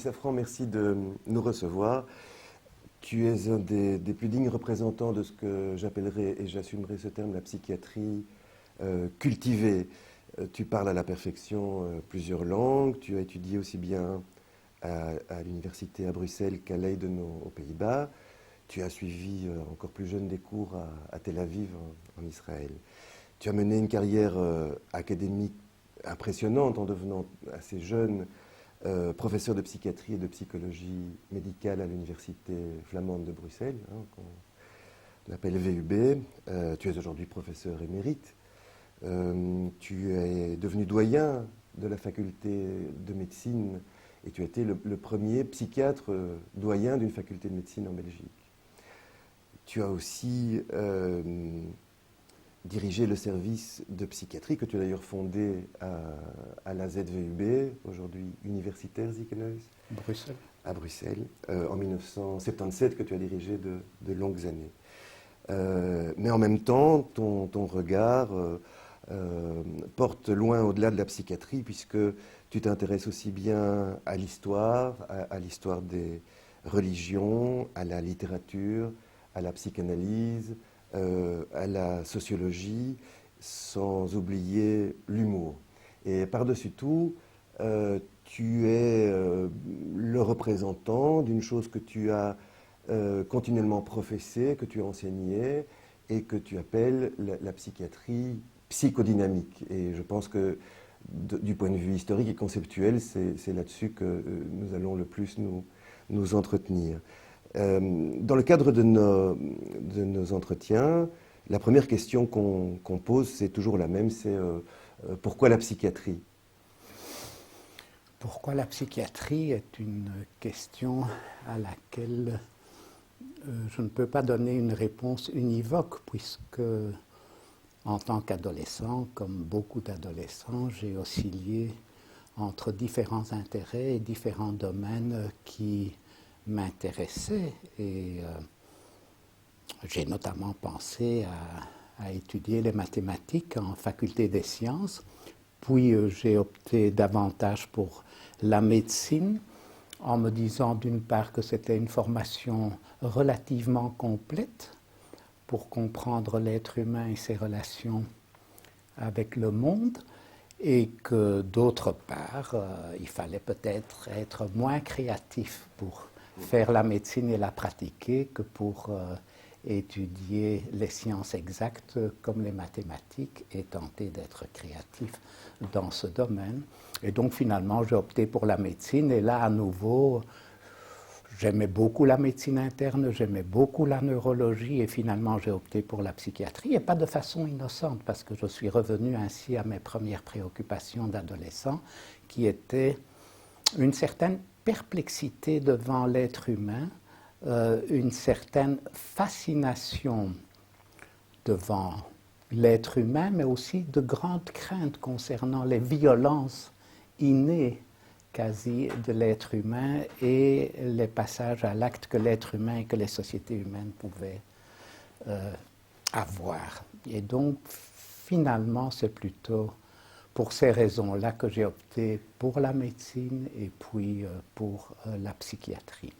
Safran, merci de nous recevoir. Tu es un des plus dignes représentants de ce que j'appellerais, et j'assumerai ce terme, la psychiatrie cultivée. Tu parles à la perfection plusieurs langues, tu as étudié aussi bien à l'université à Bruxelles qu'à Leiden aux Pays-Bas. Tu as suivi encore plus jeune des cours à Tel Aviv en Israël. Tu as mené une carrière académique impressionnante en devenant assez jeune professeur de psychiatrie et de psychologie médicale à l'université flamande de Bruxelles, qu'on appelle VUB. Tu es aujourd'hui professeur émérite. Tu es devenu doyen de la faculté de médecine et tu as été le premier psychiatre doyen d'une faculté de médecine en Belgique. Tu as aussi dirigé le service de psychiatrie que tu as d'ailleurs fondé à la ZVUB, aujourd'hui universitaire Ziekenhuis, Bruxelles. À Bruxelles, en 1977, que tu as dirigé de longues années. Mais en même temps, ton regard porte loin au-delà de la psychiatrie, puisque tu t'intéresses aussi bien à l'histoire des religions, à la littérature, à la psychanalyse, à la sociologie, sans oublier l'humour. Et par-dessus tout, tu es le représentant d'une chose que tu as continuellement professée, que tu as enseignée et que tu appelles la psychiatrie psychodynamique. Et je pense que du point de vue historique et conceptuel, c'est là-dessus que nous allons le plus nous entretenir. Dans le cadre de nos entretiens, la première question qu'on pose, c'est toujours la même, c'est pourquoi la psychiatrie ? Pourquoi la psychiatrie est une question à laquelle je ne peux pas donner une réponse univoque, puisque en tant qu'adolescent, comme beaucoup d'adolescents, j'ai oscillé entre différents intérêts et différents domaines qui m'intéressaient. Et j'ai notamment pensé à étudier les mathématiques en faculté des sciences. Puis j'ai opté davantage pour la médecine, en me disant d'une part que c'était une formation relativement complète pour comprendre l'être humain et ses relations avec le monde, et que d'autre part, il fallait peut-être être moins créatif pour faire la médecine et la pratiquer que pour étudier les sciences exactes comme les mathématiques et tenter d'être créatif dans ce domaine. Et donc finalement, j'ai opté pour la médecine, et là à nouveau, j'aimais beaucoup la médecine interne, j'aimais beaucoup la neurologie, et finalement j'ai opté pour la psychiatrie, et pas de façon innocente, parce que je suis revenu ainsi à mes premières préoccupations d'adolescent, qui étaient une certaine perplexité devant l'être humain, une certaine fascination devant l'être humain, mais aussi de grandes craintes concernant les violences innées quasi de l'être humain et les passages à l'acte que l'être humain et que les sociétés humaines pouvaient avoir. Et donc, finalement, c'est plutôt pour ces raisons-là que j'ai opté pour la médecine et puis pour la psychiatrie.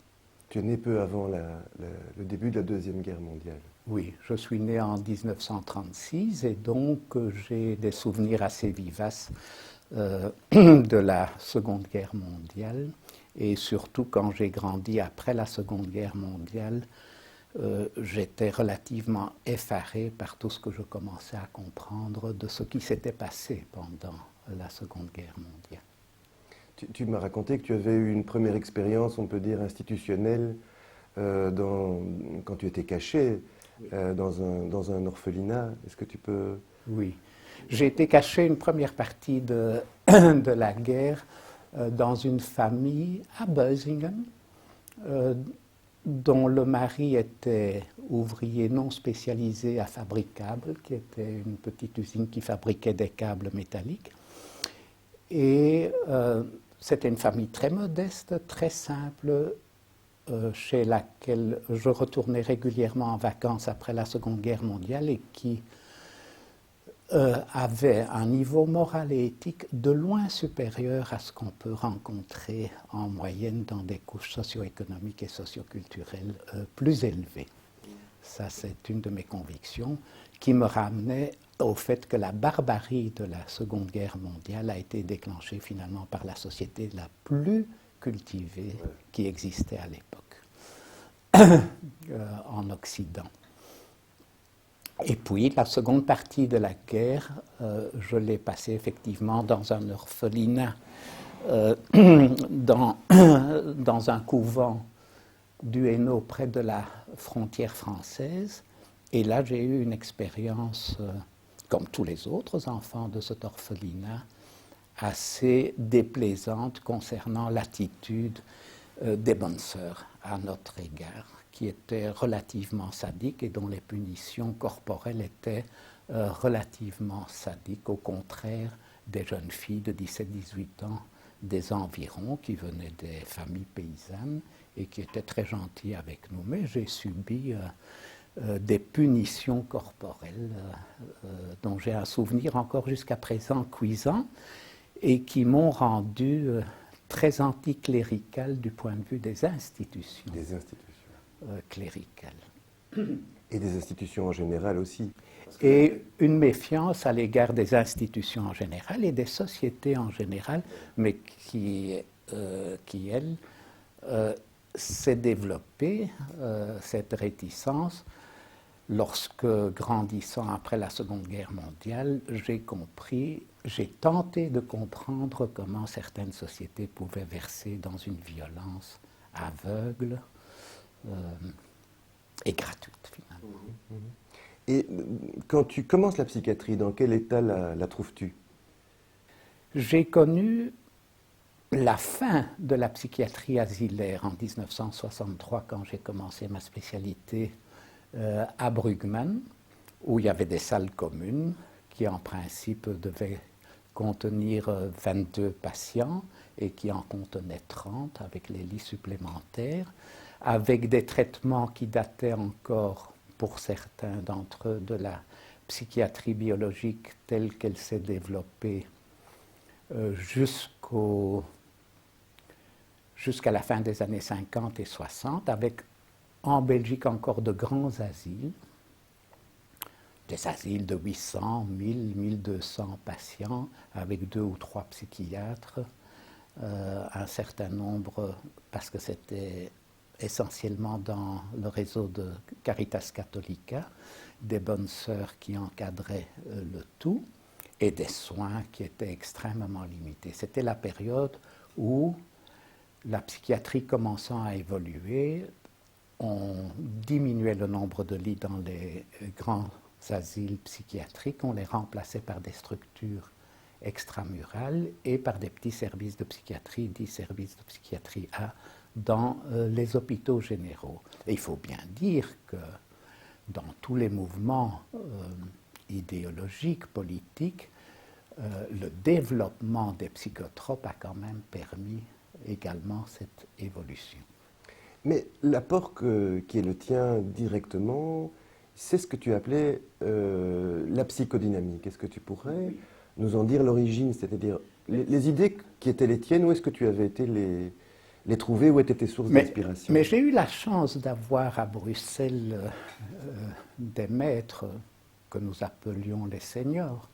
Tu es né peu avant le début de la Deuxième Guerre mondiale. Oui, je suis né en 1936 et donc j'ai des souvenirs assez vivaces de la Seconde Guerre mondiale, et surtout quand j'ai grandi après la Seconde Guerre mondiale, j'étais relativement effaré par tout ce que je commençais à comprendre de ce qui s'était passé pendant la Seconde Guerre mondiale. Tu m'as raconté que tu avais eu une première expérience, on peut dire, institutionnelle quand tu étais caché dans un orphelinat. Est-ce que tu peux... Oui. J'ai été caché une première partie de la guerre dans une famille à Bösingen, dont le mari était ouvrier non spécialisé à fabricables, qui était une petite usine qui fabriquait des câbles métalliques. Et c'était une famille très modeste, très simple, chez laquelle je retournais régulièrement en vacances après la Seconde Guerre mondiale et qui avait un niveau moral et éthique de loin supérieur à ce qu'on peut rencontrer en moyenne dans des couches socio-économiques et socio-culturelles plus élevées. Ça, c'est une de mes convictions qui me ramenait au fait que la barbarie de la Seconde Guerre mondiale a été déclenchée finalement par la société la plus cultivée qui existait à l'époque en Occident. Et puis, la seconde partie de la guerre, je l'ai passée effectivement dans un orphelinat, dans un couvent du Hainaut près de la frontière française. Et là, j'ai eu une expérience, comme tous les autres enfants de cet orphelinat, assez déplaisante concernant l'attitude des bonnes sœurs à notre égard, qui étaient relativement sadiques et dont les punitions corporelles étaient relativement sadiques, au contraire des jeunes filles de 17-18 ans des environs qui venaient des familles paysannes et qui étaient très gentilles avec nous. Mais j'ai subi des punitions corporelles dont j'ai un souvenir encore jusqu'à présent cuisant et qui m'ont rendu très anticlérical du point de vue des institutions. Des institutions. Cléricales. Et des institutions en général aussi. Et une méfiance à l'égard des institutions en général et des sociétés en général, mais qui elle, s'est développée, cette réticence, lorsque, grandissant après la Seconde Guerre mondiale, j'ai tenté de comprendre comment certaines sociétés pouvaient verser dans une violence aveugle et gratuite, finalement. Et quand tu commences la psychiatrie, dans quel état la trouves-tu? J'ai connu la fin de la psychiatrie asilaire en 1963, quand j'ai commencé ma spécialité à Brugmann, où il y avait des salles communes qui, en principe, devaient contenir 22 patients et qui en contenaient 30 avec les lits supplémentaires, avec des traitements qui dataient encore, pour certains d'entre eux, de la psychiatrie biologique telle qu'elle s'est développée jusqu'à la fin des années 50 et 60, avec en Belgique encore de grands asiles, des asiles de 800, 1000, 1200 patients, avec 2 ou 3 psychiatres, un certain nombre, parce que c'était essentiellement dans le réseau de Caritas Catholica, des bonnes sœurs qui encadraient le tout, et des soins qui étaient extrêmement limités. C'était la période où la psychiatrie commençant à évoluer, on diminuait le nombre de lits dans les grands asiles psychiatriques, on les remplaçait par des structures extramurales et par des petits services de psychiatrie, 10 services de psychiatrie A, dans les hôpitaux généraux. Et il faut bien dire que dans tous les mouvements idéologiques, politiques, le développement des psychotropes a quand même permis également cette évolution. Mais l'apport qui est le tien directement, c'est ce que tu appelais la psychodynamique. Est-ce que tu pourrais nous en dire l'origine, c'est-à-dire les idées qui étaient les tiennes, où est-ce que tu avais été les trouver, où étaient tes sources d'inspiration? Mais j'ai eu la chance d'avoir à Bruxelles des maîtres que nous appelions les seniors,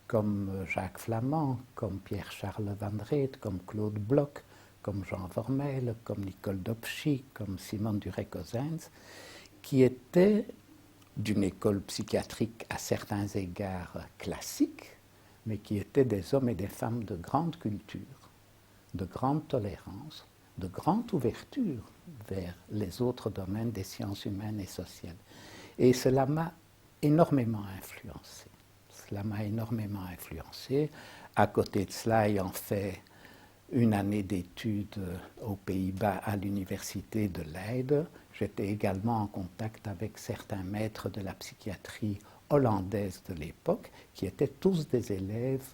comme Jacques Flamand, comme Pierre-Charles Van Reet, comme Claude Bloch, comme Jean Vormel, comme Nicole Dopchy, comme Simone Durek-Ozens, qui étaient d'une école psychiatrique à certains égards classique, mais qui étaient des hommes et des femmes de grande culture, de grande tolérance, de grande ouverture vers les autres domaines des sciences humaines et sociales. Et cela m'a énormément influencé. Cela m'a énormément influencé. À côté de cela, ayant fait une année d'études aux Pays-Bas à l'université de Leyde, j'étais également en contact avec certains maîtres de la psychiatrie hollandaise de l'époque, qui étaient tous des élèves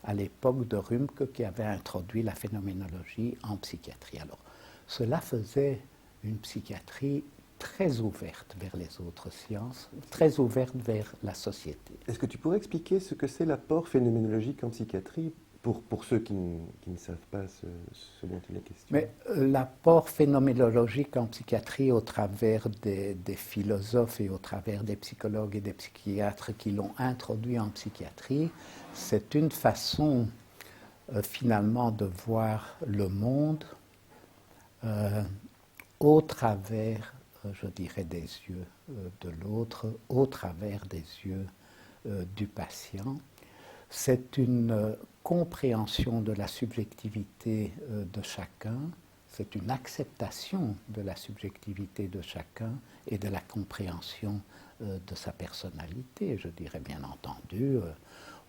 à l'époque de Rumke, qui avait introduit la phénoménologie en psychiatrie. Alors, cela faisait une psychiatrie très ouverte vers les autres sciences, très ouverte vers la société. Est-ce que tu pourrais expliquer ce que c'est l'apport phénoménologique en psychiatrie pour ceux qui ne savent pas ce dont il est question? Mais l'apport phénoménologique en psychiatrie au travers des philosophes et au travers des psychologues et des psychiatres qui l'ont introduit en psychiatrie, c'est une façon finalement de voir le monde au travers, je dirais, des yeux de l'autre, au travers des yeux du patient. C'est une compréhension de la subjectivité de chacun, c'est une acceptation de la subjectivité de chacun et de la compréhension de sa personnalité. Je dirais bien entendu,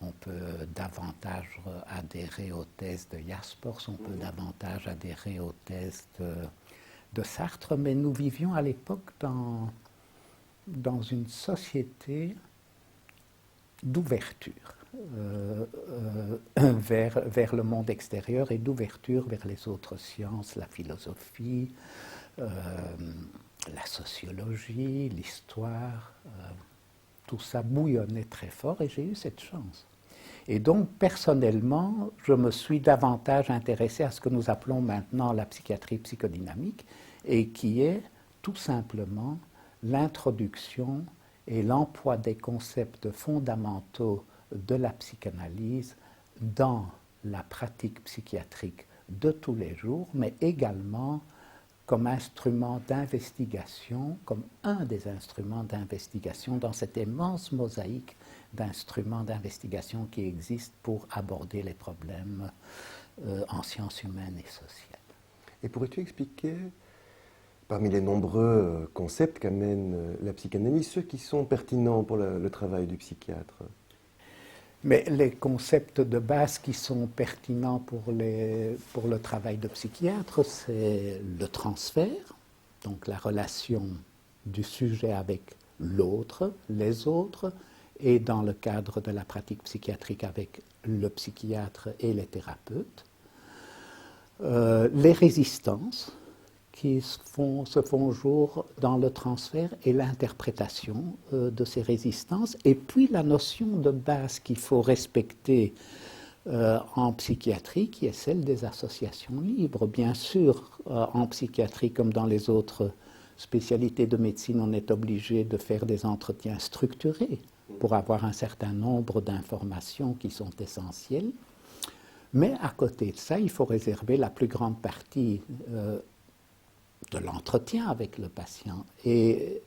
on peut davantage adhérer aux thèses de Jaspers, on peut davantage adhérer aux thèses de Sartre, mais nous vivions à l'époque dans une société d'ouverture vers le monde extérieur et d'ouverture vers les autres sciences, la philosophie, la sociologie, l'histoire. Tout ça bouillonnait très fort et j'ai eu cette chance. Et donc, personnellement, je me suis davantage intéressé à ce que nous appelons maintenant la psychiatrie psychodynamique et qui est tout simplement l'introduction et l'emploi des concepts fondamentaux de la psychanalyse dans la pratique psychiatrique de tous les jours, mais également comme instrument d'investigation, comme un des instruments d'investigation dans cette immense mosaïque d'instruments d'investigation qui existent pour aborder les problèmes en sciences humaines et sociales. Et pourrais-tu expliquer, parmi les nombreux concepts qu'amène la psychanalyse, ceux qui sont pertinents pour le travail du psychiatre? Mais les concepts de base qui sont pertinents pour le travail de psychiatre, c'est le transfert, donc la relation du sujet avec l'autre, les autres, et dans le cadre de la pratique psychiatrique avec le psychiatre et les thérapeutes. Les résistances qui se font jour dans le transfert et l'interprétation de ces résistances, et puis la notion de base qu'il faut respecter en psychiatrie, qui est celle des associations libres. Bien sûr, en psychiatrie, comme dans les autres spécialités de médecine, on est obligé de faire des entretiens structurés pour avoir un certain nombre d'informations qui sont essentielles. Mais à côté de ça, il faut réserver la plus grande partie de l'entretien avec le patient et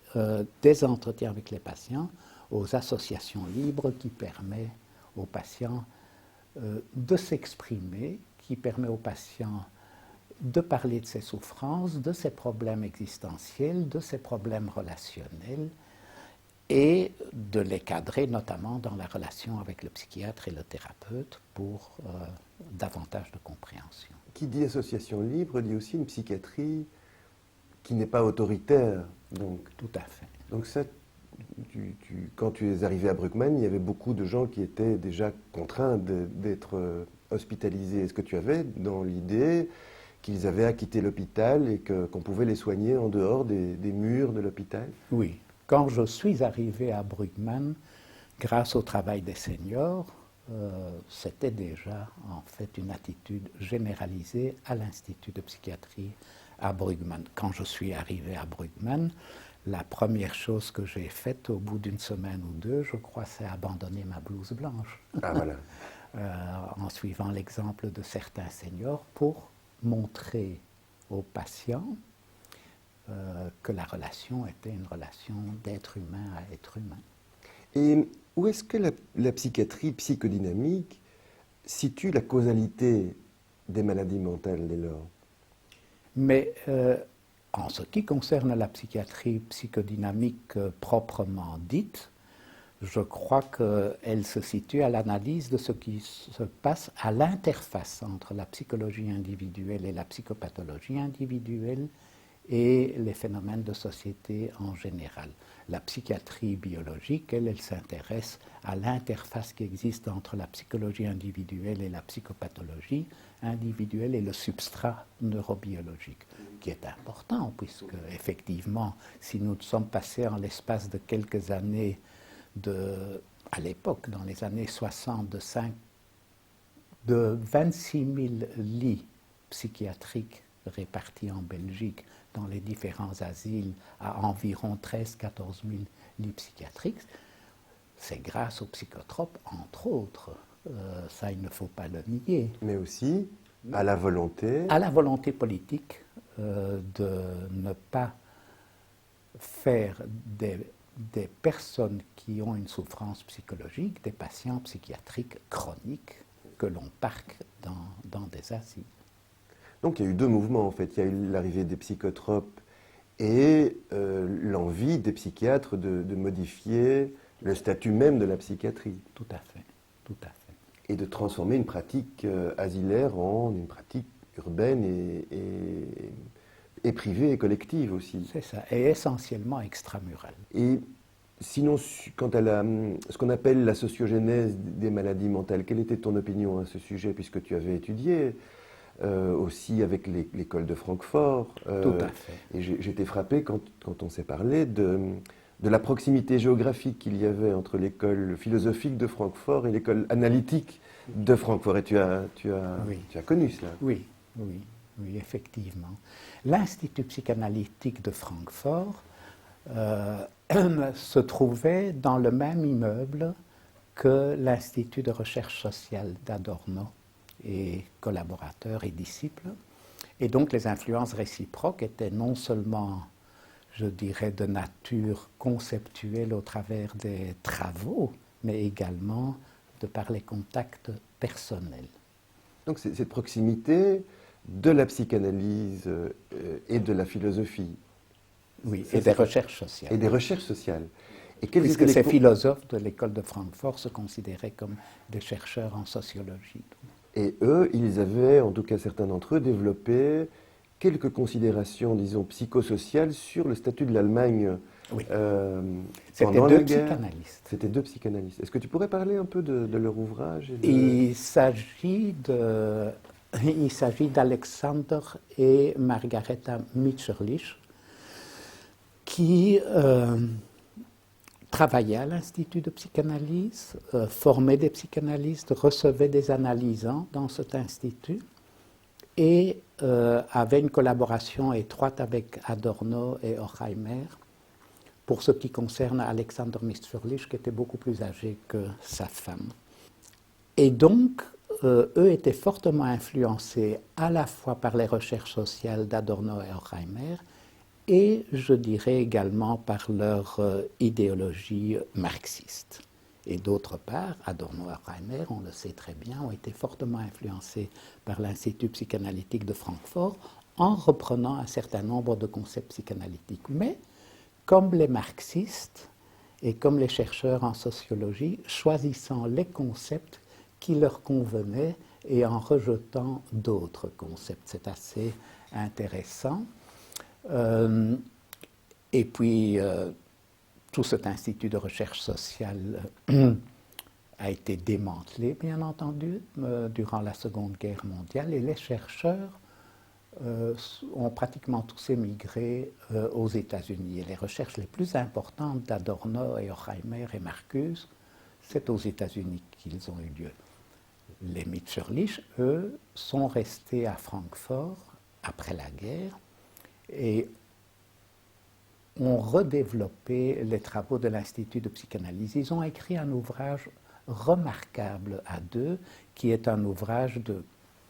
des entretiens avec les patients aux associations libres qui permettent aux patients de s'exprimer, qui permet aux patients de parler de ses souffrances, de ses problèmes existentiels, de ses problèmes relationnels et de les cadrer notamment dans la relation avec le psychiatre et le thérapeute pour davantage de compréhension. Qui dit association libre dit aussi une psychiatrie qui n'est pas autoritaire. Donc, tout à fait. Donc ça, quand tu es arrivé à Bruckmann, il y avait beaucoup de gens qui étaient déjà contraints d'être hospitalisés. Est-ce que tu avais dans l'idée qu'ils avaient à quitter l'hôpital et qu'on pouvait les soigner en dehors des murs de l'hôpital? Oui. Quand je suis arrivé à Bruckmann, grâce au travail des seniors, c'était déjà en fait une attitude généralisée à l'Institut de psychiatrie à Bruckmann. Quand je suis arrivé à Bruckmann, la première chose que j'ai faite au bout d'une semaine ou deux, je crois, c'est abandonner ma blouse blanche. Ah voilà. En suivant l'exemple de certains seniors pour montrer aux patients que la relation était une relation d'être humain à être humain. Et où est-ce que la psychiatrie psychodynamique situe la causalité des maladies mentales dès lors? Mais en ce qui concerne la psychiatrie psychodynamique proprement dite, je crois qu'elle se situe à l'analyse de ce qui se passe à l'interface entre la psychologie individuelle et la psychopathologie individuelle et les phénomènes de société en général. La psychiatrie biologique, elle s'intéresse à l'interface qui existe entre la psychologie individuelle et la psychopathologie individuelle et le substrat neurobiologique, qui est important, puisque effectivement, si nous sommes passés en l'espace de quelques années, à l'époque, dans les années 60, de 26 000 lits psychiatriques répartis en Belgique dans les différents asiles à environ 13-14 000 lits psychiatriques, c'est grâce aux psychotropes, entre autres. Ça, il ne faut pas le nier. Mais aussi à la volonté... À la volonté politique de ne pas faire des personnes qui ont une souffrance psychologique, des patients psychiatriques chroniques que l'on parque dans des asiles. Donc il y a eu deux mouvements en fait. Il y a eu l'arrivée des psychotropes et l'envie des psychiatres de modifier le statut même de la psychiatrie. Tout à fait, tout à fait. Et de transformer une pratique asilaire en une pratique urbaine et privée et collective aussi. C'est ça, et essentiellement extramurale. Et sinon, quant à ce qu'on appelle la sociogénèse des maladies mentales, quelle était ton opinion à ce sujet, puisque tu avais étudié aussi avec l'école de Francfort. Tout à fait. Et j'étais frappé quand on s'est parlé de la proximité géographique qu'il y avait entre l'école philosophique de Francfort et l'école analytique de Francfort. Et tu as connu cela. Oui, effectivement. L'Institut psychanalytique de Francfort se trouvait dans le même immeuble que l'Institut de recherche sociale d'Adorno et collaborateurs et disciples. Et donc les influences réciproques étaient non seulement, je dirais, de nature conceptuelle au travers des travaux, mais également de par les contacts personnels. Donc c'est cette proximité de la psychanalyse et de la philosophie. Oui, et des recherches sociales. Et des recherches sociales. Et puisque ces philosophes de l'école de Francfort se considéraient comme des chercheurs en sociologie. Et eux, ils avaient, en tout cas certains d'entre eux, développé quelques considérations, disons, psychosociales sur le statut de l'Allemagne. Oui. Pendant la guerre. Psychanalystes. C'était deux psychanalystes. Est-ce que tu pourrais parler un peu de leur ouvrage Il s'agit d'Alexander et Margareta Mitscherlich qui travaillaient à l'Institut de psychanalyse, formaient des psychanalystes, recevaient des analysants dans cet institut et avaient une collaboration étroite avec Adorno et Horkheimer pour ce qui concerne Alexander Mitscherlich, qui était beaucoup plus âgé que sa femme. Et donc, eux étaient fortement influencés à la fois par les recherches sociales d'Adorno et Horkheimer, et je dirais également par leur idéologie marxiste. Et d'autre part, Adorno et Horkheimer, on le sait très bien, ont été fortement influencés par l'Institut psychanalytique de Francfort en reprenant un certain nombre de concepts psychanalytiques. Mais, comme les marxistes et comme les chercheurs en sociologie, choisissant les concepts qui leur convenaient et en rejetant d'autres concepts. C'est assez intéressant. Et puis, tout cet institut de recherche sociale a été démantelé, bien entendu, durant la Seconde Guerre mondiale, et les chercheurs ont pratiquement tous émigré aux États-Unis. Et les recherches les plus importantes d'Adorno et Horkheimer et Marcuse, c'est aux États-Unis qu'ils ont eu lieu. Les Mitscherlich, eux, sont restés à Francfort après la guerre et ont redéveloppé les travaux de l'Institut de psychanalyse. Ils ont écrit un ouvrage remarquable à deux, qui est un ouvrage de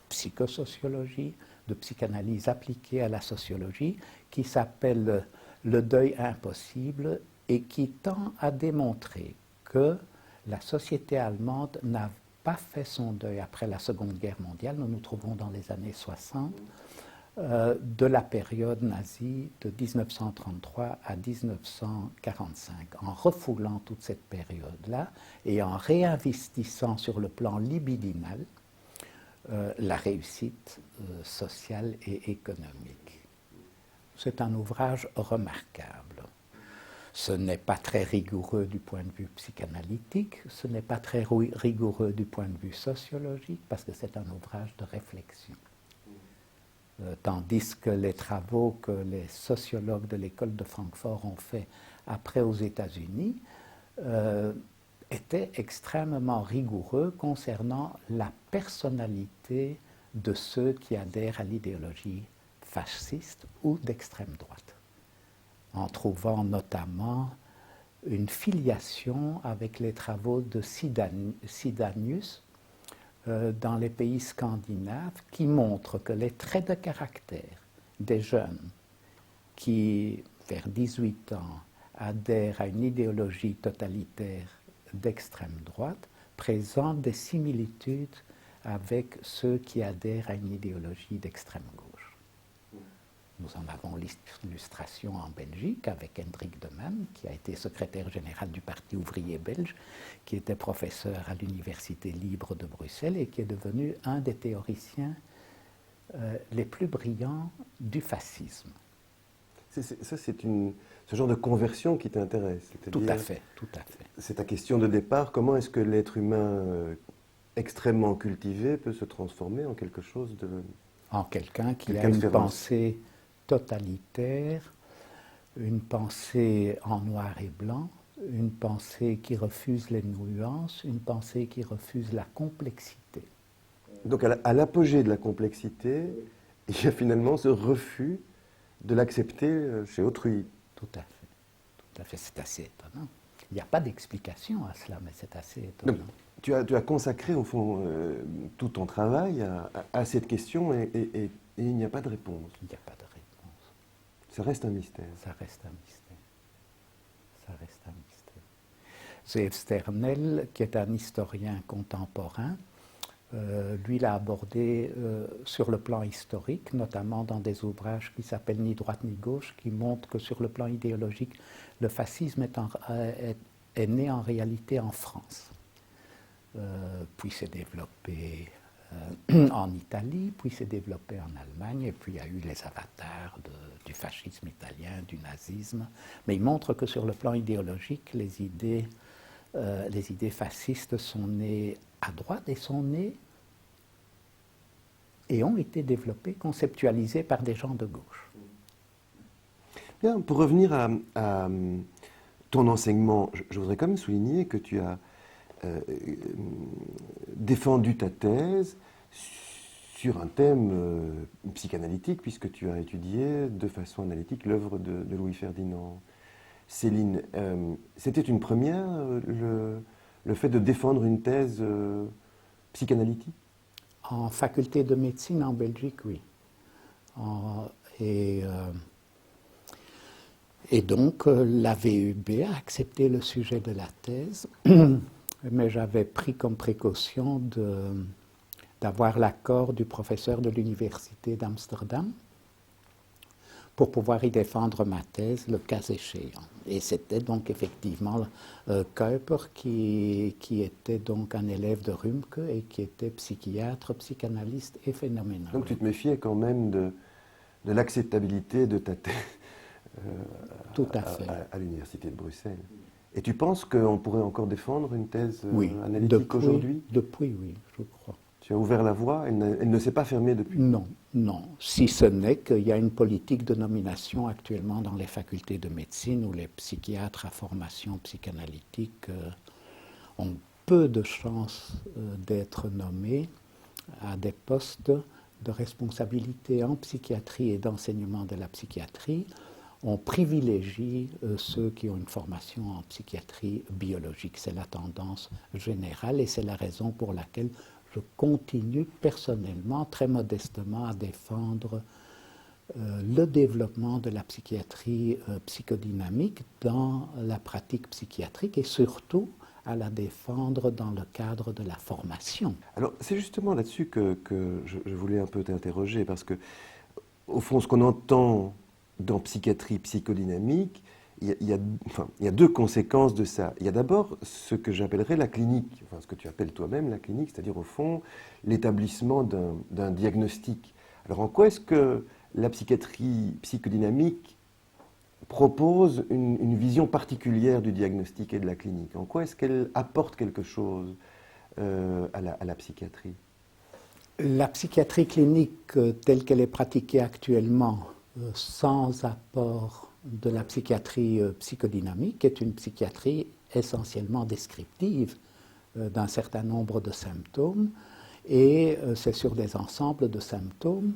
psychosociologie, de psychanalyse appliquée à la sociologie, qui s'appelle « Le deuil impossible » et qui tend à démontrer que la société allemande n'a pas fait son deuil après la Seconde Guerre mondiale. Nous nous trouvons dans les années 60, de la période nazie de 1933 à 1945, en refoulant toute cette période-là et en réinvestissant sur le plan libidinal la réussite sociale et économique. c'est un ouvrage remarquable. Ce n'est pas très rigoureux du point de vue psychanalytique, ce n'est pas très rigoureux du point de vue sociologique, parce que c'est un ouvrage de réflexion. Tandis que les travaux que les sociologues de l'école de Francfort ont fait après aux États-Unis étaient extrêmement rigoureux concernant la personnalité de ceux qui adhèrent à l'idéologie fasciste ou d'extrême droite, en trouvant notamment une filiation avec les travaux de Sidanius dans les pays scandinaves qui montrent que les traits de caractère des jeunes qui, vers 18 ans, adhèrent à une idéologie totalitaire d'extrême droite présentent des similitudes avec ceux qui adhèrent à une idéologie d'extrême gauche. Nous en avons l'illustration en Belgique avec Hendrik de Man, qui a été secrétaire général du Parti ouvrier belge, qui était professeur à l'Université libre de Bruxelles et qui est devenu un des théoriciens les plus brillants du fascisme. Ça, c'est ce genre de conversion qui t'intéresse. Tout à fait, tout à fait. C'est ta question de départ. Comment est-ce que l'être humain extrêmement cultivé peut se transformer en quelque chose de... En quelqu'un qui a une pensée totalitaire, une pensée en noir et blanc, une pensée qui refuse les nuances, une pensée qui refuse la complexité. Donc à l'apogée de la complexité, il y a finalement ce refus de l'accepter chez autrui. Tout à fait. Tout à fait. C'est assez étonnant. Il n'y a pas d'explication à cela, mais c'est assez étonnant. Donc, tu as consacré, au fond, tout ton travail à cette question et il n'y a pas de réponse. Il n'y a pas de réponse. Ça reste un mystère. Ça reste un mystère. Ça reste un mystère. Zeev Sternel, qui est un historien contemporain, lui l'a abordé sur le plan historique, notamment dans des ouvrages qui s'appellent Ni droite ni gauche, qui montrent que sur le plan idéologique, le fascisme est né en réalité en France, puis s'est développé en Italie, puis s'est développé en Allemagne, et puis il y a eu les avatars du fascisme italien, du nazisme. Mais il montre que sur le plan idéologique, les idées fascistes sont nées à droite et sont nées et ont été développées, conceptualisées par des gens de gauche. Bien, pour revenir à ton enseignement, je voudrais quand même souligner que tu as défendu ta thèse sur un thème psychanalytique, puisque tu as étudié de façon analytique l'œuvre de Louis-Ferdinand Céline. C'était une première, le fait de défendre une thèse psychanalytique? En faculté de médecine en Belgique, oui. Et donc, la VUB a accepté le sujet de la thèse, mais j'avais pris comme précaution d'avoir l'accord du professeur de l'université d'Amsterdam pour pouvoir y défendre ma thèse, le cas échéant. Et c'était donc effectivement Kuyper qui était donc un élève de Rümke et qui était psychiatre, psychanalyste et phénoménologue. Donc tu te méfiais quand même de l'acceptabilité de ta thèse tout à fait. À l'université de Bruxelles. Et tu penses qu'on pourrait encore défendre une thèse analytique aujourd'hui? Depuis, oui, je crois. Tu as ouvert la voie, elle ne s'est pas fermée depuis? Non, non. Si ce n'est qu'il y a une politique de nomination actuellement dans les facultés de médecine où les psychiatres à formation psychanalytique ont peu de chances d'être nommés à des postes de responsabilité en psychiatrie et d'enseignement de la psychiatrie. On privilégie ceux qui ont une formation en psychiatrie biologique. C'est la tendance générale et c'est la raison pour laquelle je continue personnellement, très modestement, à défendre le développement de la psychiatrie psychodynamique dans la pratique psychiatrique et surtout à la défendre dans le cadre de la formation. Alors, c'est justement là-dessus que je voulais un peu t'interroger, parce que, au fond, ce qu'on entend dans psychiatrie psychodynamique, il y a deux conséquences de ça. Il y a d'abord ce que j'appellerais la clinique, enfin ce que tu appelles toi-même la clinique, c'est-à-dire au fond l'établissement d'un diagnostic. Alors en quoi est-ce que la psychiatrie psychodynamique propose une vision particulière du diagnostic et de la clinique. En quoi est-ce qu'elle apporte quelque chose à la psychiatrie? La psychiatrie clinique telle qu'elle est pratiquée actuellement, sans apport de la psychiatrie psychodynamique, est une psychiatrie essentiellement descriptive d'un certain nombre de symptômes, et c'est sur des ensembles de symptômes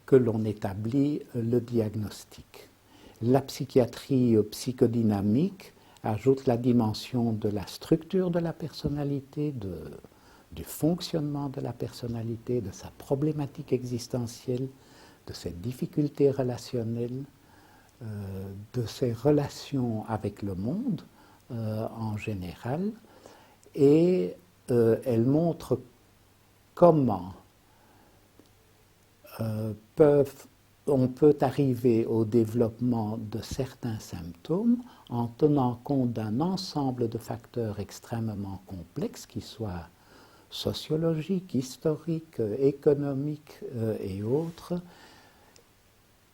que l'on établit le diagnostic. La psychiatrie psychodynamique ajoute la dimension de la structure de la personnalité, du fonctionnement de la personnalité, de sa problématique existentielle, de ses difficultés relationnelles, de ses relations avec le monde en général, et elle montre comment on peut arriver au développement de certains symptômes en tenant compte d'un ensemble de facteurs extrêmement complexes qui soient sociologiques, historiques, économiques et autres,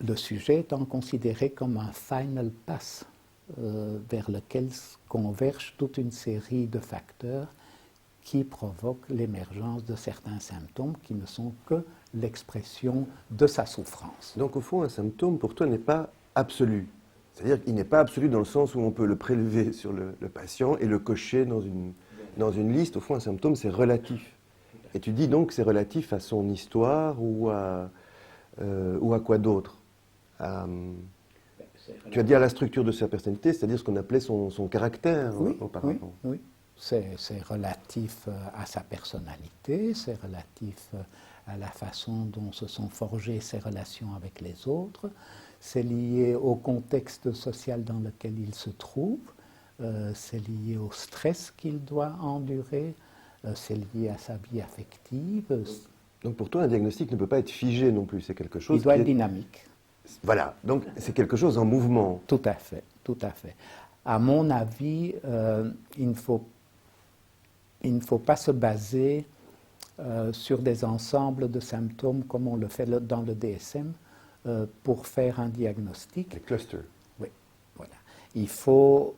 le sujet étant considéré comme un final pass vers lequel converge toute une série de facteurs qui provoquent l'émergence de certains symptômes qui ne sont que l'expression de sa souffrance. Donc au fond, un symptôme pour toi n'est pas absolu. C'est-à-dire qu'il n'est pas absolu dans le sens où on peut le prélever sur le patient et le cocher dans une liste. Au fond, un symptôme, c'est relatif. Et tu dis donc que c'est relatif à son histoire ou à quoi d'autre? Tu as dit à la structure de sa personnalité, c'est-à-dire ce qu'on appelait son caractère auparavant. Oui. C'est relatif à sa personnalité, c'est relatif à la façon dont se sont forgées ses relations avec les autres, c'est lié au contexte social dans lequel il se trouve, c'est lié au stress qu'il doit endurer, c'est lié à sa vie affective. Donc pour toi, un diagnostic ne peut pas être figé non plus, c'est quelque chose Il doit être dynamique. Voilà, donc c'est quelque chose en mouvement. Tout à fait, tout à fait. À mon avis, il ne faut pas se baser sur des ensembles de symptômes comme on le fait dans le DSM pour faire un diagnostic. Les clusters. Oui, voilà. Il faut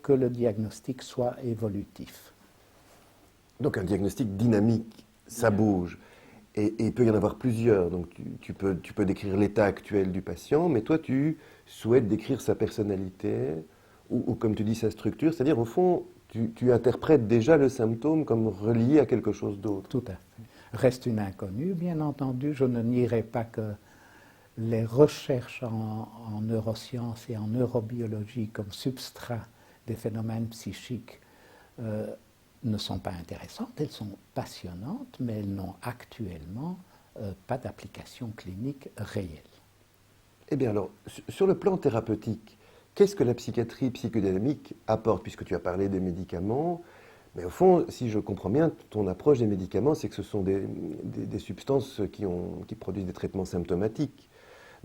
que le diagnostic soit évolutif. Donc un diagnostic dynamique, ça bouge. Et il peut y en avoir plusieurs. Donc tu peux décrire l'état actuel du patient, mais toi tu souhaites décrire sa personnalité ou comme tu dis sa structure. C'est-à-dire au fond, tu interprètes déjà le symptôme comme relié à quelque chose d'autre. Tout à fait. Reste une inconnue, bien entendu. Je ne nierai pas que les recherches en neurosciences et en neurobiologie comme substrat des phénomènes psychiques ne sont pas intéressantes, elles sont passionnantes, mais elles n'ont actuellement pas d'application clinique réelle. Eh bien alors, sur le plan thérapeutique, qu'est-ce que la psychiatrie psychodynamique apporte? Puisque tu as parlé des médicaments, mais au fond, si je comprends bien, ton approche des médicaments, c'est que ce sont des substances qui produisent des traitements symptomatiques.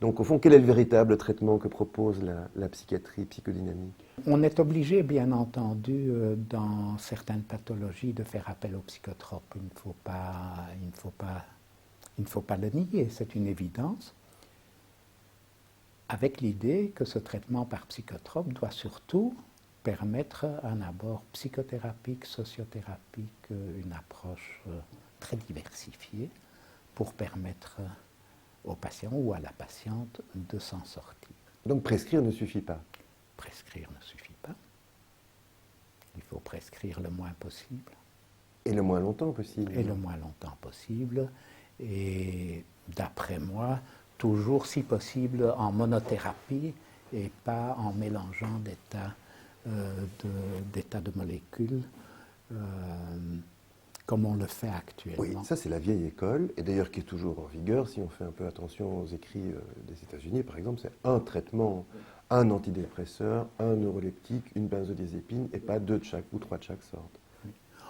Donc au fond, quel est le véritable traitement que propose la psychiatrie psychodynamique? On est obligé, bien entendu, dans certaines pathologies, de faire appel aux psychotropes. Il ne faut pas le nier, c'est une évidence, avec l'idée que ce traitement par psychotrope doit surtout permettre un abord psychothérapique, sociothérapique, une approche très diversifiée pour permettre au patient ou à la patiente de s'en sortir. Donc prescrire ne suffit pas? Prescrire ne suffit pas. Il faut prescrire le moins possible. Et le moins longtemps possible. Et le moins longtemps possible. Et d'après moi, toujours si possible en monothérapie et pas en mélangeant d'états de molécules comme on le fait actuellement. Oui, ça c'est la vieille école, et d'ailleurs qui est toujours en vigueur, si on fait un peu attention aux écrits des États-Unis, par exemple, c'est un traitement, un antidépresseur, un neuroleptique, une benzodiazépine, et pas deux de chaque ou trois de chaque sorte.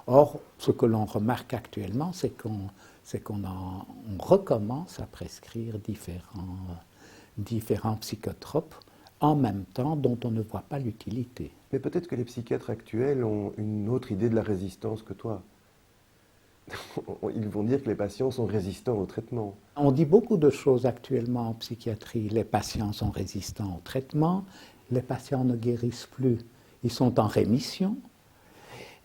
Or, ce que l'on remarque actuellement, c'est qu'on recommence à prescrire différents psychotropes en même temps dont on ne voit pas l'utilité. Mais peut-être que les psychiatres actuels ont une autre idée de la résistance que toi. ils vont dire que les patients sont résistants au traitement. On dit beaucoup de choses actuellement en psychiatrie. Les patients sont résistants au traitement, les patients ne guérissent plus, ils sont en rémission.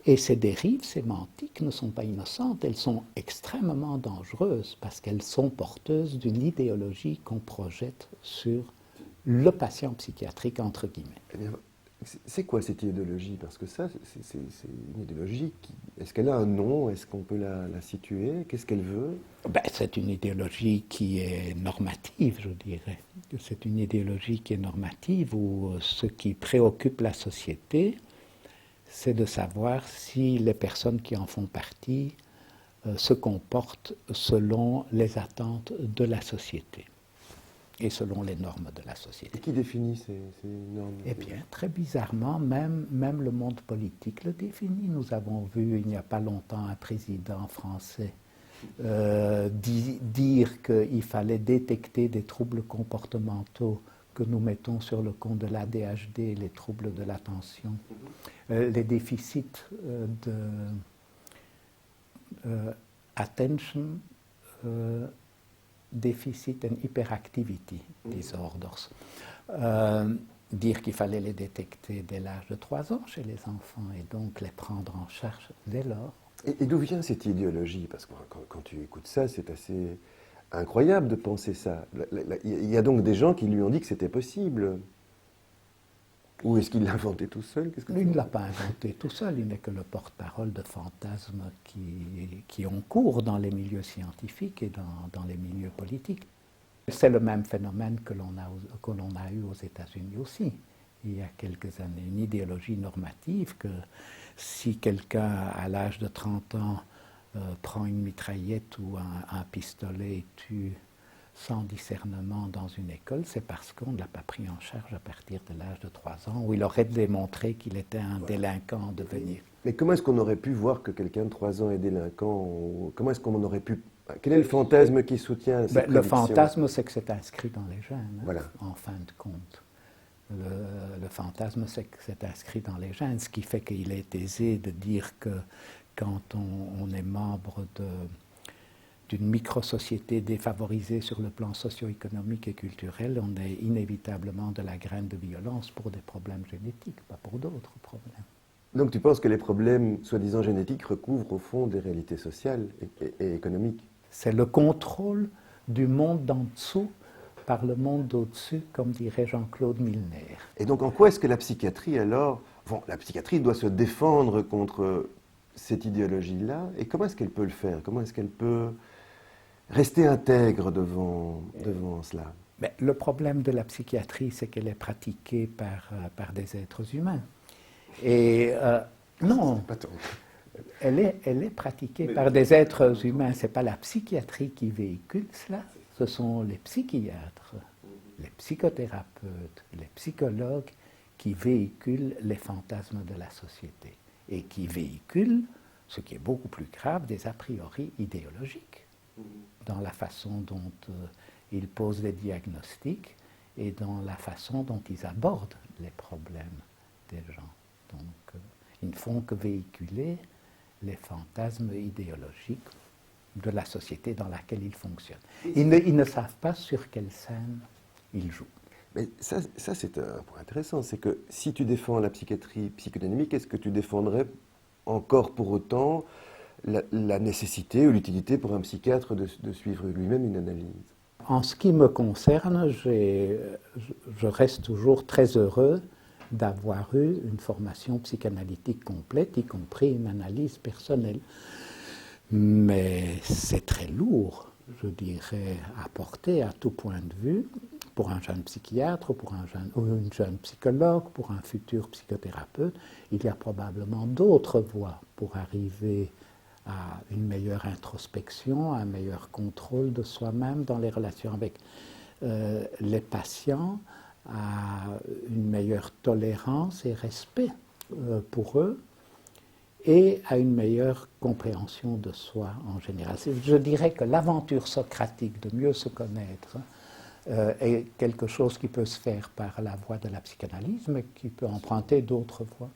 Et ces dérives sémantiques ne sont pas innocentes, elles sont extrêmement dangereuses parce qu'elles sont porteuses d'une idéologie qu'on projette sur le patient psychiatrique, entre guillemets. Eh bien, c'est quoi cette idéologie? Parce que ça, c'est une idéologie qui... Est-ce qu'elle a un nom? Est-ce qu'on peut la situer? Qu'est-ce qu'elle veut? C'est une idéologie qui est normative, je dirais. C'est une idéologie qui est normative où ce qui préoccupe la société, c'est de savoir si les personnes qui en font partie se comportent selon les attentes de la société et selon les normes de la société. Et qui définit ces normes? Eh bien, très bizarrement, même le monde politique le définit. Nous avons vu il n'y a pas longtemps un président français dire qu'il fallait détecter des troubles comportementaux que nous mettons sur le compte de l'ADHD, les troubles de l'attention, les déficits de attention, deficit and hyperactivity disorders. Dire qu'il fallait les détecter dès l'âge de 3 ans chez les enfants et donc les prendre en charge dès lors. Et d'où vient cette idéologie? Parce que quand tu écoutes ça, c'est assez incroyable de penser ça. Il y a donc des gens qui lui ont dit que c'était possible. Ou est-ce qu'il l'a inventé tout seul? Il ne l'a pas inventé tout seul, il n'est que le porte-parole de fantasmes qui ont cours dans les milieux scientifiques et dans les milieux politiques. C'est le même phénomène que l'on a eu aux États-Unis aussi, il y a quelques années. Une idéologie normative que si quelqu'un à l'âge de 30 ans prend une mitraillette ou un pistolet et tue sans discernement dans une école, c'est parce qu'on ne l'a pas pris en charge à partir de l'âge de 3 ans, où il aurait démontré qu'il était un délinquant en devenir. Mais comment est-ce qu'on aurait pu voir que quelqu'un de 3 ans est délinquant? Comment est-ce qu'on aurait pu... Quel est le fantasme qui soutient cette Le fantasme, c'est que c'est inscrit dans les gènes, voilà. En fin de compte. Le fantasme, c'est que c'est inscrit dans les gènes, ce qui fait qu'il est aisé de dire que quand on est membre d'une micro-société défavorisée sur le plan socio-économique et culturel, on est inévitablement de la graine de violence pour des problèmes génétiques, pas pour d'autres problèmes. Donc tu penses que les problèmes soi-disant génétiques recouvrent au fond des réalités sociales et économiques? C'est le contrôle du monde d'en dessous par le monde d'au-dessus, comme dirait Jean-Claude Milner. Et donc en quoi est-ce que la psychiatrie alors... Bon, la psychiatrie doit se défendre contre cette idéologie-là, et comment est-ce qu'elle peut le faire? Comment est-ce qu'elle peut rester intègre devant cela? Le problème de la psychiatrie, c'est qu'elle est pratiquée par des êtres humains. Et non, elle est pratiquée par des êtres humains. Ce n'est pas la psychiatrie qui véhicule cela, ce sont les psychiatres, les psychothérapeutes, les psychologues qui véhiculent les fantasmes de la société et qui véhiculent, ce qui est beaucoup plus grave, des a priori idéologiques dans la façon dont ils posent les diagnostics et dans la façon dont ils abordent les problèmes des gens. Donc, ils ne font que véhiculer les fantasmes idéologiques de la société dans laquelle ils fonctionnent. Ils ne savent pas sur quelle scène ils jouent. Mais ça c'est un point intéressant, c'est que si tu défends la psychiatrie psychodynamique, est-ce que tu défendrais encore pour autant la nécessité ou l'utilité pour un psychiatre de suivre lui-même une analyse? En ce qui me concerne, je reste toujours très heureux d'avoir eu une formation psychanalytique complète, y compris une analyse personnelle. Mais c'est très lourd, je dirais, à porter à tout point de vue, pour un jeune psychiatre, ou une jeune psychologue, pour un futur psychothérapeute. Il y a probablement d'autres voies pour arriver à une meilleure introspection, à un meilleur contrôle de soi-même dans les relations avec les patients, à une meilleure tolérance et respect pour eux, et à une meilleure compréhension de soi en général. Je dirais que l'aventure socratique de mieux se connaître est quelque chose qui peut se faire par la voie de la psychanalyse, mais qui peut emprunter d'autres voies.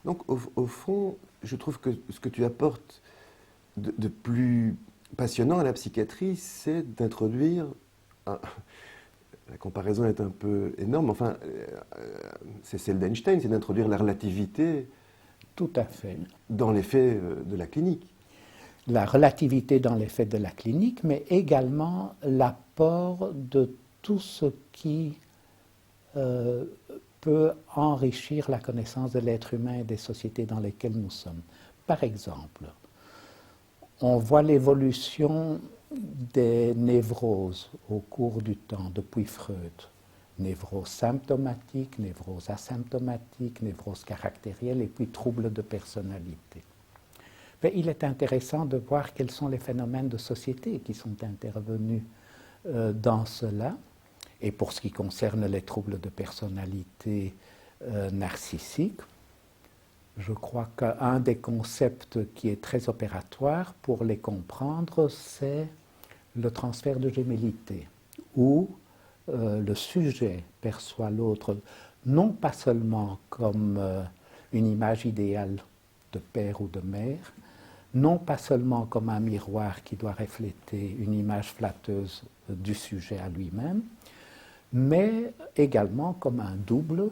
Donc, au fond, je trouve que ce que tu apportes de plus passionnant à la psychiatrie, c'est d'introduire, la comparaison est un peu énorme, enfin, c'est celle d'Einstein, c'est d'introduire la relativité. Tout à fait. Dans les faits de la clinique. La relativité dans les faits de la clinique, mais également l'apport de tout ce qui peut enrichir la connaissance de l'être humain et des sociétés dans lesquelles nous sommes. Par exemple, on voit l'évolution des névroses au cours du temps, depuis Freud. Névrose symptomatique, névrose asymptomatique, névrose caractérielle et puis troubles de personnalité. Mais il est intéressant de voir quels sont les phénomènes de société qui sont intervenus dans cela. Et pour ce qui concerne les troubles de personnalité narcissiques, je crois qu'un des concepts qui est très opératoire pour les comprendre, c'est le transfert de gémellité, où le sujet perçoit l'autre non pas seulement comme une image idéale de père ou de mère, non pas seulement comme un miroir qui doit refléter une image flatteuse du sujet à lui-même, mais également comme un double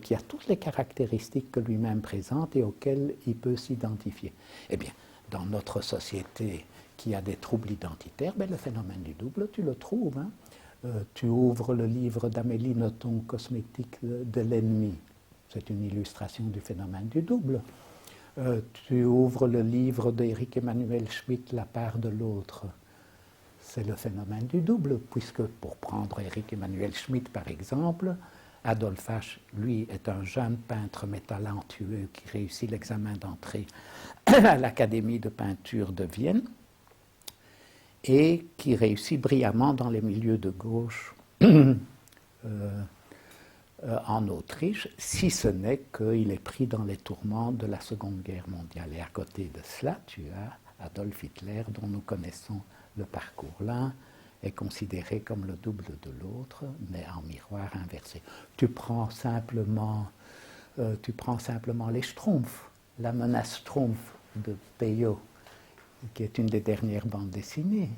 qui a toutes les caractéristiques que lui-même présente et auxquelles il peut s'identifier. Eh bien, dans notre société qui a des troubles identitaires, ben, le phénomène du double, tu le trouves. Hein. Tu ouvres le livre d'Amélie Nothomb, Cosmétique de l'ennemi. C'est une illustration du phénomène du double. Tu ouvres le livre d'Éric Emmanuel Schmitt, La part de l'autre. C'est le phénomène du double, puisque pour prendre Éric Emmanuel Schmitt par exemple, Adolphe H., lui, est un jeune peintre mais talentueux qui réussit l'examen d'entrée à l'Académie de peinture de Vienne et qui réussit brillamment dans les milieux de gauche en Autriche, si ce n'est qu'il est pris dans les tourments de la Seconde Guerre mondiale. Et à côté de cela, tu as Adolf Hitler, dont nous connaissons le parcours. L'un est considéré comme le double de l'autre, mais en miroir inversé. Tu prends simplement les Schtroumpfs, la menace Schtroumpf de Peyo, qui est une des dernières bandes dessinées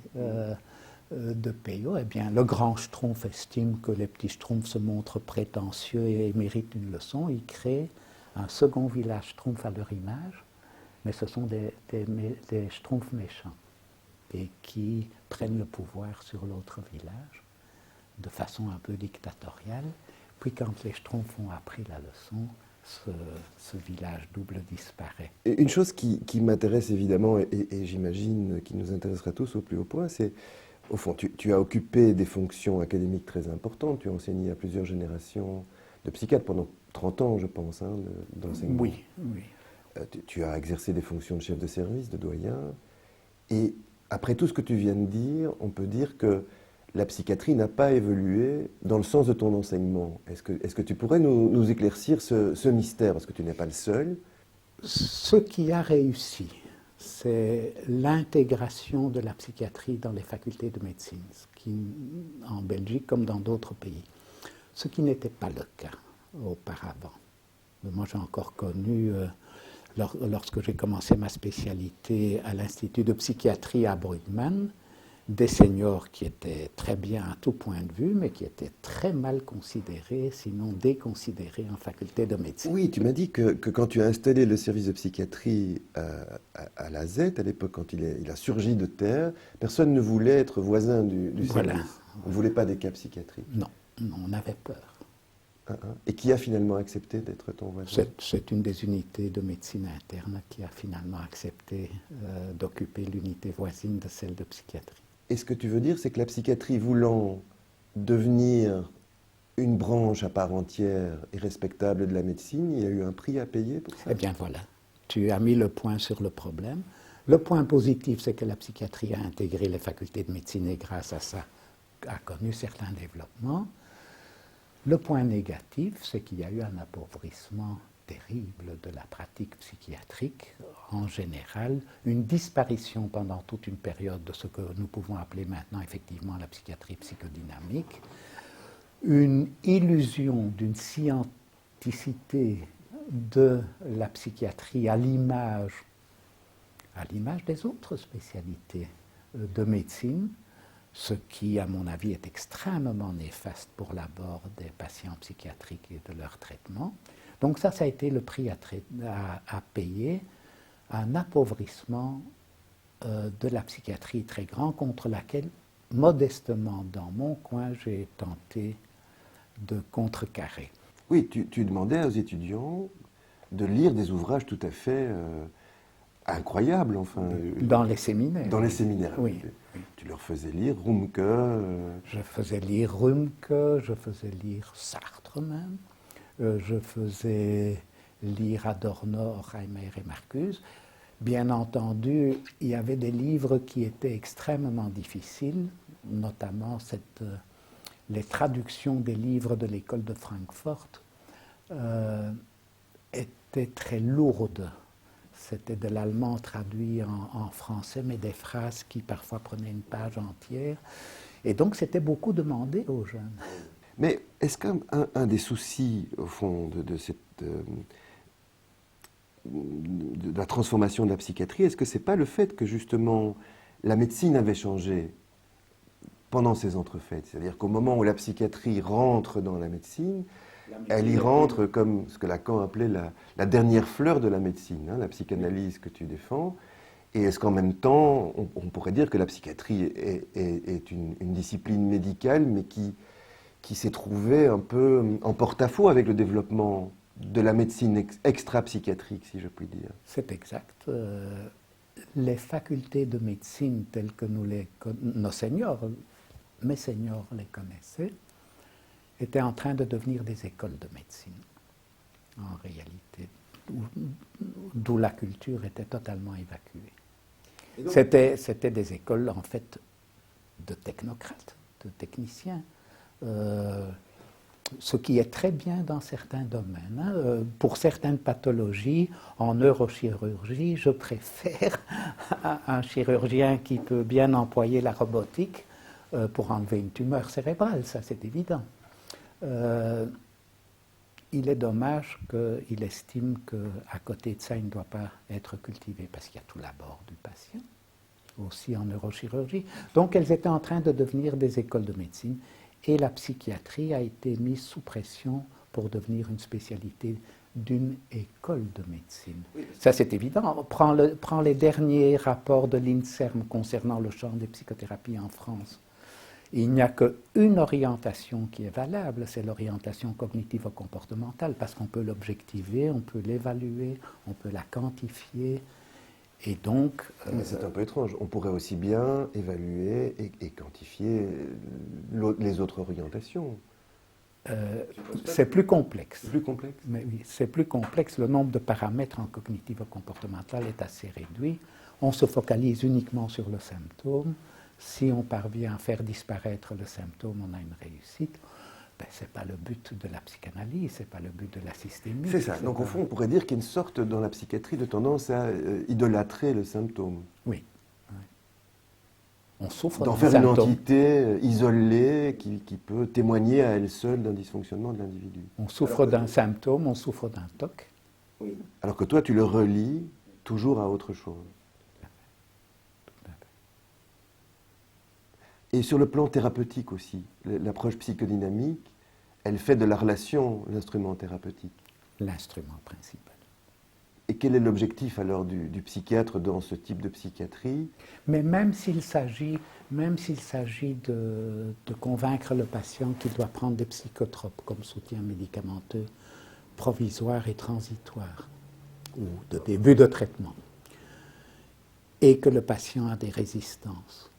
de Peyo. Eh bien, le grand Schtroumpf estime que les petits Schtroumpfs se montrent prétentieux et méritent une leçon. Il crée un second village Schtroumpf à leur image, mais ce sont des Schtroumpfs méchants et qui prennent le pouvoir sur l'autre village de façon un peu dictatoriale. Puis quand les Schtroumpfs ont appris la leçon, ce village double disparaît. Une chose qui m'intéresse évidemment, et j'imagine qui nous intéressera tous au plus haut point, c'est, au fond, tu as occupé des fonctions académiques très importantes, tu as enseigné à plusieurs générations de psychiatres pendant 30 ans, je pense, hein, d'enseignement. Oui, oui. Tu as exercé des fonctions de chef de service, de doyen, et après tout ce que tu viens de dire, on peut dire que la psychiatrie n'a pas évolué dans le sens de ton enseignement. Est-ce que tu pourrais nous éclaircir ce mystère, parce que tu n'es pas le seul? Ce qui a réussi, c'est l'intégration de la psychiatrie dans les facultés de médecine, en Belgique comme dans d'autres pays, ce qui n'était pas le cas auparavant. Moi, j'ai encore connu, lorsque j'ai commencé ma spécialité à l'Institut de psychiatrie à Brugman, des seniors qui étaient très bien à tout point de vue, mais qui étaient très mal considérés, sinon déconsidérés en faculté de médecine. Oui, tu m'as dit que quand tu as installé le service de psychiatrie à la Z, à l'époque quand il a surgi de terre, personne ne voulait être voisin du Voilà. service. On ne voulait pas des cas psychiatriques. Non, on avait peur. Et qui a finalement accepté d'être ton voisin? C'est une des unités de médecine interne qui a finalement accepté d'occuper l'unité voisine de celle de psychiatrie. Et ce que tu veux dire, c'est que la psychiatrie voulant devenir une branche à part entière et respectable de la médecine, il y a eu un prix à payer pour ça? Eh bien voilà, tu as mis le point sur le problème. Le point positif, c'est que la psychiatrie a intégré les facultés de médecine et grâce à ça a connu certains développements. Le point négatif, c'est qu'il y a eu un appauvrissement terrible de la pratique psychiatrique en général, une disparition pendant toute une période de ce que nous pouvons appeler maintenant effectivement la psychiatrie psychodynamique, une illusion d'une scientificité de la psychiatrie à l'image à l'image des autres spécialités de médecine, ce qui, à mon avis, est extrêmement néfaste pour l'abord des patients psychiatriques et de leur traitement. Donc ça a été le prix à payer, un appauvrissement de la psychiatrie très grand contre laquelle, modestement dans mon coin, j'ai tenté de contrecarrer. Oui, tu demandais aux étudiants de lire des ouvrages tout à fait incroyables, enfin. Dans les séminaires. Dans les séminaires. Oui. Tu leur faisais lire Rumke. Je faisais lire Rumke, je faisais lire Sartre même, je faisais lire Adorno, Reimer et Marcuse. Bien entendu, il y avait des livres qui étaient extrêmement difficiles, notamment les traductions des livres de l'école de Francfort étaient très lourdes. C'était de l'allemand traduit en français, mais des phrases qui parfois prenaient une page entière. Et donc c'était beaucoup demandé aux jeunes. Mais est-ce qu'un des soucis, au fond, de la transformation de la psychiatrie, est-ce que ce n'est pas le fait que justement la médecine avait changé pendant ces entrefaites? C'est-à-dire qu'au moment où la psychiatrie rentre dans la médecine, elle y rentre comme ce que Lacan appelait la dernière fleur de la médecine, hein, la psychanalyse que tu défends. Et est-ce qu'en même temps, on pourrait dire que la psychiatrie est une discipline médicale, mais qui s'est trouvée un peu en porte-à-faux avec le développement de la médecine extra-psychiatrique, si je puis dire? C'est exact. Les facultés de médecine telles que nos seniors, mes seniors les connaissaient, étaient en train de devenir des écoles de médecine, en réalité, d'où la culture était totalement évacuée. C'était des écoles, en fait, de technocrates, de techniciens, ce qui est très bien dans certains domaines. Hein. Pour certaines pathologies, en neurochirurgie, je préfère un chirurgien qui peut bien employer la robotique pour enlever une tumeur cérébrale, ça c'est évident. Il est dommage qu'il estime qu'à côté de ça, il ne doit pas être cultivé, parce qu'il y a tout l'abord du patient, aussi en neurochirurgie. Donc elles étaient en train de devenir des écoles de médecine, et la psychiatrie a été mise sous pression pour devenir une spécialité d'une école de médecine. Oui. Ça c'est évident. Prends les derniers rapports de l'INSERM concernant le champ des psychothérapies en France. Il n'y a qu'une orientation qui est valable, c'est l'orientation cognitivo-comportementale, parce qu'on peut l'objectiver, on peut l'évaluer, on peut la quantifier, et donc... Mais c'est un peu étrange, on pourrait aussi bien évaluer et quantifier les autres orientations. C'est plus complexe. C'est plus complexe? Mais oui, c'est plus complexe. Le nombre de paramètres en cognitivo-comportemental est assez réduit. On se focalise uniquement sur le symptôme. Si on parvient à faire disparaître le symptôme, on a une réussite. Ben, ce n'est pas le but de la psychanalyse, ce n'est pas le but de la systémique. C'est ça. Donc, au fond, on pourrait dire qu'il y a une sorte, dans la psychiatrie, de tendance à idolâtrer le symptôme. Oui. On souffre d'en faire une entité isolée qui peut témoigner à elle seule d'un dysfonctionnement de l'individu. On souffre d'un symptôme, on souffre d'un TOC. Oui. Alors que toi, tu le relis toujours à autre chose. Et sur le plan thérapeutique aussi, l'approche psychodynamique, elle fait de la relation l'instrument thérapeutique. L'instrument principal. Et quel est l'objectif alors du psychiatre dans ce type de psychiatrie? Mais même s'il s'agit de convaincre le patient qu'il doit prendre des psychotropes comme soutien médicamenteux provisoire et transitoire, ou de début de traitement, et que le patient a des résistances,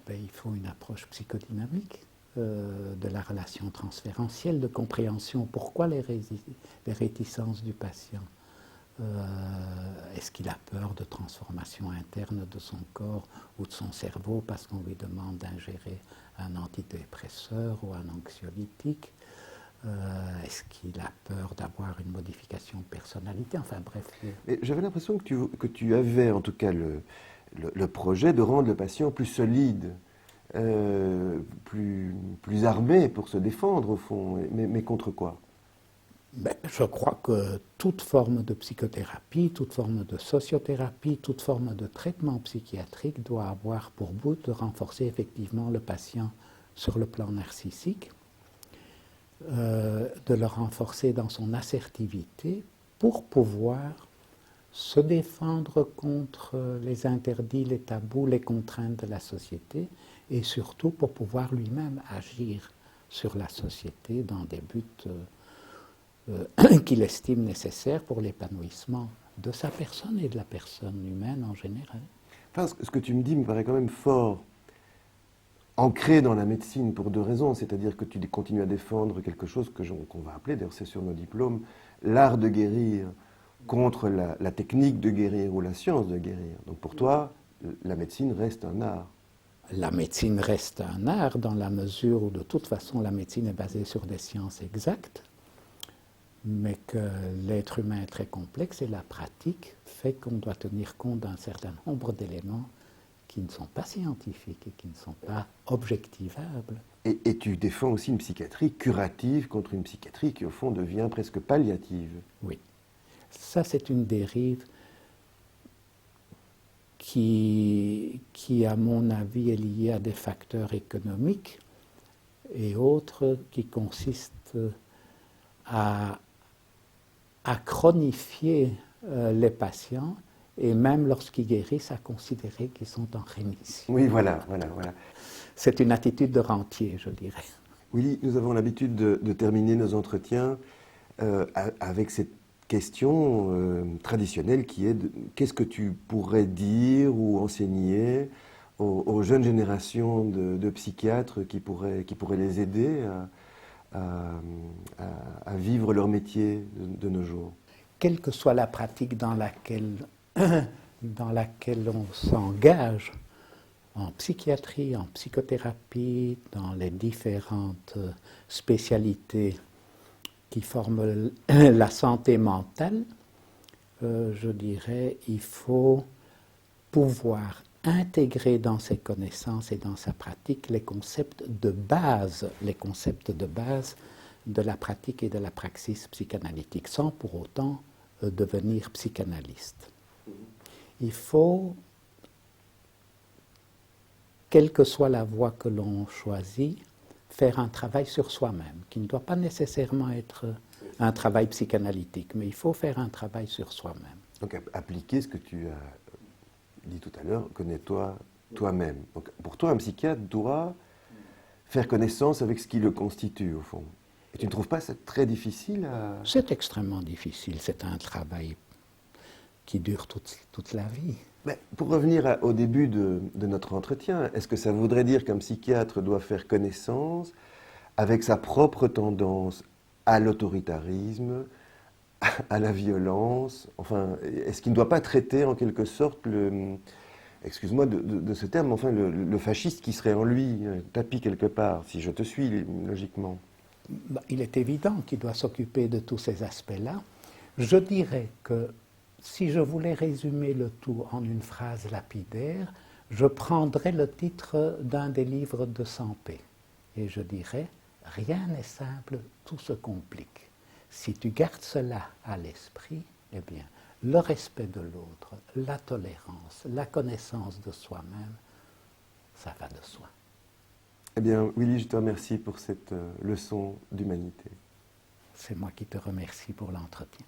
ben, il faut une approche psychodynamique de la relation transférentielle, de compréhension. Pourquoi les réticences du patient? Est-ce qu'il a peur de transformation interne de son corps ou de son cerveau parce qu'on lui demande d'ingérer un antidépresseur ou un anxiolytique? Est-ce qu'il a peur d'avoir une modification de personnalité? Enfin bref. J'avais l'impression que tu avais en tout cas le projet de rendre le patient plus solide, plus armé pour se défendre au fond, mais contre quoi? Je crois que toute forme de psychothérapie, toute forme de sociothérapie, toute forme de traitement psychiatrique doit avoir pour but de renforcer effectivement le patient sur le plan narcissique, de le renforcer dans son assertivité pour pouvoir se défendre contre les interdits, les tabous, les contraintes de la société et surtout pour pouvoir lui-même agir sur la société dans des buts qu'il estime nécessaires pour l'épanouissement de sa personne et de la personne humaine en général. Enfin, ce que tu me dis me paraît quand même fort ancré dans la médecine pour deux raisons. C'est-à-dire que tu continues à défendre quelque chose qu'on va appeler, d'ailleurs c'est sur nos diplômes, l'art de guérir contre la technique de guérir ou la science de guérir. Donc pour toi, la médecine reste un art. La médecine reste un art dans la mesure où de toute façon la médecine est basée sur des sciences exactes, mais que l'être humain est très complexe et la pratique fait qu'on doit tenir compte d'un certain nombre d'éléments qui ne sont pas scientifiques et qui ne sont pas objectivables. Et tu défends aussi une psychiatrie curative contre une psychiatrie qui au fond devient presque palliative. Oui, ça c'est une dérive qui à mon avis est liée à des facteurs économiques et autres qui consistent à chronifier les patients et même lorsqu'ils guérissent, à considérer qu'ils sont en rémission. Oui, voilà. C'est une attitude de rentier, je dirais. Willy, nous avons l'habitude de terminer nos entretiens avec cette question traditionnelle qui est qu'est-ce que tu pourrais dire ou enseigner aux jeunes générations de psychiatres qui pourraient les aider à vivre leur métier de nos jours? Quelle que soit la pratique dans laquelle on s'engage, en psychiatrie, en psychothérapie, dans les différentes spécialités qui forment la santé mentale, je dirais, il faut pouvoir intégrer dans ses connaissances et dans sa pratique les concepts de base de la pratique et de la praxis psychanalytique, sans pour autant devenir psychanalyste. Il faut, quelle que soit la voie que l'on choisit, faire un travail sur soi-même, qui ne doit pas nécessairement être un travail psychanalytique, mais il faut faire un travail sur soi-même. Donc appliquer ce que tu as dit tout à l'heure, connais-toi toi-même. Donc pour toi, un psychiatre doit faire connaissance avec ce qui le constitue, au fond. Et tu ne trouves pas ça très difficile à... C'est extrêmement difficile, c'est un travail qui dure toute la vie. Mais pour revenir au début de notre entretien, est-ce que ça voudrait dire qu'un psychiatre doit faire connaissance avec sa propre tendance à l'autoritarisme, à la violence? Enfin, est-ce qu'il ne doit pas traiter en quelque sorte excuse-moi de ce terme, enfin le fasciste qui serait en lui, tapis quelque part, si je te suis logiquement? Il est évident qu'il doit s'occuper de tous ces aspects-là. Je dirais que si je voulais résumer le tout en une phrase lapidaire, je prendrais le titre d'un des livres de Sampé et je dirais « Rien n'est simple, tout se complique ». Si tu gardes cela à l'esprit, eh bien, le respect de l'autre, la tolérance, la connaissance de soi-même, ça va de soi. Eh bien, Willy, je te remercie pour cette leçon d'humanité. C'est moi qui te remercie pour l'entretien.